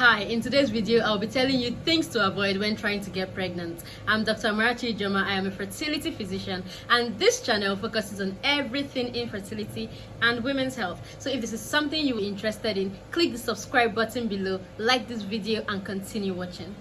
Hi, in today's video, I'll be telling you things to avoid when trying to get pregnant. I'm Dr. Amarachi Ijeoma. I am a fertility physician, and this channel focuses on everything infertility and women's health. So if this is something you're interested in, click the subscribe button below, like this video, and continue watching.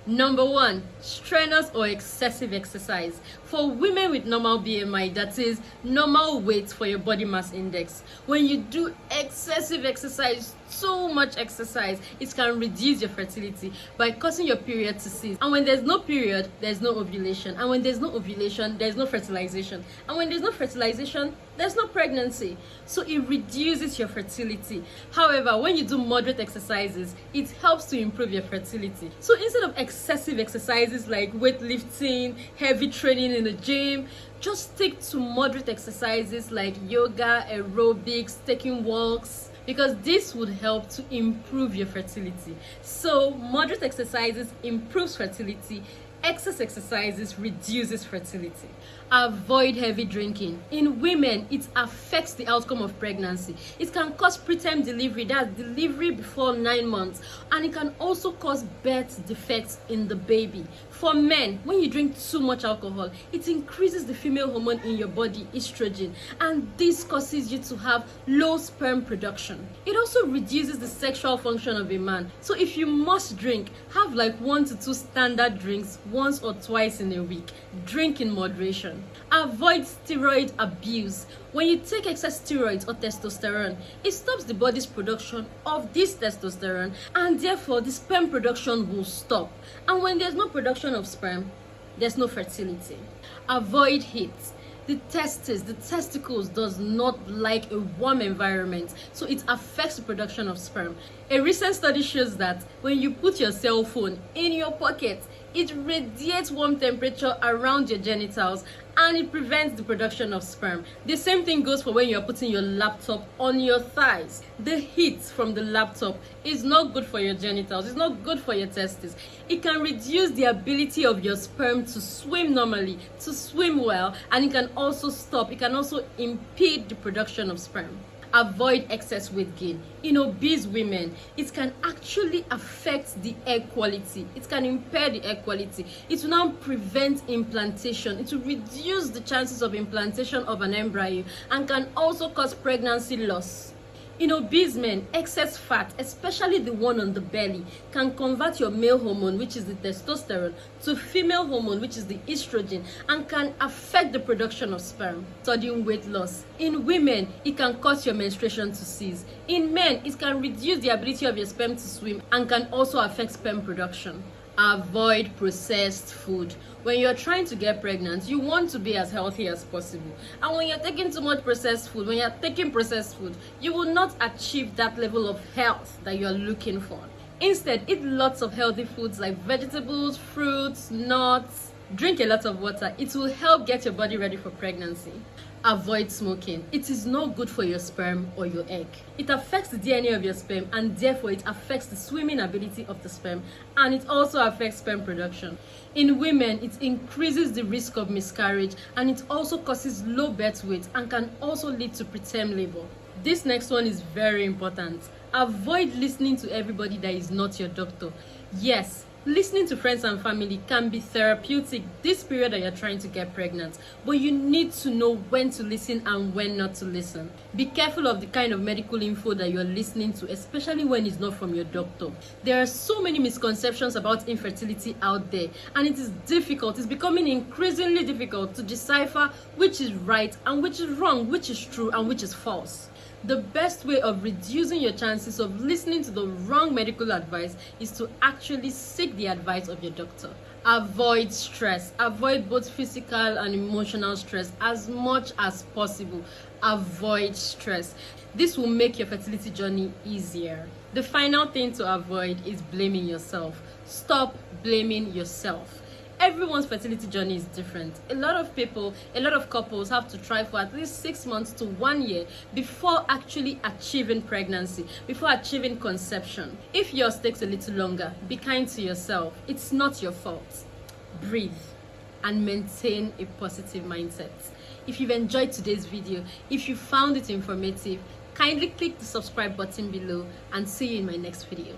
Number 1, strenuous or excessive exercise. For women with normal BMI, that is normal weight for your body mass index, when you do excessive exercise, so much exercise, it can reduce your fertility by causing your period to cease. And when there's no period, there's no ovulation. And when there's no ovulation, there's no fertilization. And when there's no fertilization, there's no pregnancy. So it reduces your fertility. However, when you do moderate exercises, it helps to improve your fertility. So instead of excessive exercises like weightlifting, heavy training in the gym, just stick to moderate exercises like yoga, aerobics, taking walks, because this would help to improve your fertility. So moderate exercises improves fertility. Excess exercises reduces fertility. Avoid heavy drinking. In women, it affects the outcome of pregnancy. It can cause preterm delivery, that's delivery before 9 months, and it can also cause birth defects in the baby. For men, when you drink too much alcohol, it increases the female hormone in your body, estrogen, and this causes you to have low sperm production. It also reduces the sexual function of a man. So if you must drink, have like 1 to 2 standard drinks once or twice in a week. Drink in moderation. Avoid steroid abuse. When you take excess steroids or testosterone, it stops the body's production of this testosterone, and therefore the sperm production will stop. And when there's no production of sperm, there's no fertility. Avoid heat. The testicles does not like a warm environment, so it affects the production of sperm. A recent study shows that when you put your cell phone in your pocket, it radiates warm temperature around your genitals and it prevents the production of sperm. The same thing goes for when you're putting your laptop on your thighs. The heat from the laptop is not good for your genitals, it's not good for your testes. It can reduce the ability of your sperm to swim normally, to swim well, and it can also impede the production of sperm. Avoid excess weight gain. In obese women, it can actually affect the egg quality. It can impair the egg quality. It will now prevent implantation. It will reduce the chances of implantation of an embryo and can also cause pregnancy loss. In obese men, excess fat, especially the one on the belly, can convert your male hormone, which is the testosterone, to female hormone, which is the estrogen, and can affect the production of sperm. Sudden weight loss. In women, it can cause your menstruation to cease. In men, it can reduce the ability of your sperm to swim and can also affect sperm production. Avoid processed food. When you're trying to get pregnant, you want to be as healthy as possible. And when you're taking too much processed food, you will not achieve that level of health that you're looking for. Instead, eat lots of healthy foods like vegetables, fruits, nuts. Drink a lot of water. It will help get your body ready for pregnancy. Avoid smoking. It is not good for your sperm or your egg. It affects the DNA of your sperm, and therefore it affects the swimming ability of the sperm, and it also affects sperm production. In women, it increases the risk of miscarriage, and it also causes low birth weight and can also lead to preterm labor. This next one is very important. Avoid listening to everybody that is not your doctor. Yes, listening to friends and family can be therapeutic this period that you're trying to get pregnant, but you need to know when to listen and when not to listen. Be careful of the kind of medical info that you're listening to, especially when it's not from your doctor. There are so many misconceptions about infertility out there, and it is difficult. It's becoming increasingly difficult to decipher which is right and which is wrong, which is true and which is false. The best way of reducing your chances of listening to the wrong medical advice is to actually seek the advice of your doctor. Avoid stress. Avoid both physical and emotional stress as much as possible. Avoid stress. This will make your fertility journey easier. The final thing to avoid is blaming yourself. Stop blaming yourself. Everyone's fertility journey is different. A lot of couples have to try for at least 6 months to 1 year before actually achieving pregnancy, before achieving conception. If yours takes a little longer, be kind to yourself. It's not your fault. Breathe. and maintain a positive mindset. If you've enjoyed today's video, if you found it informative, kindly click the subscribe button below and see you in my next video.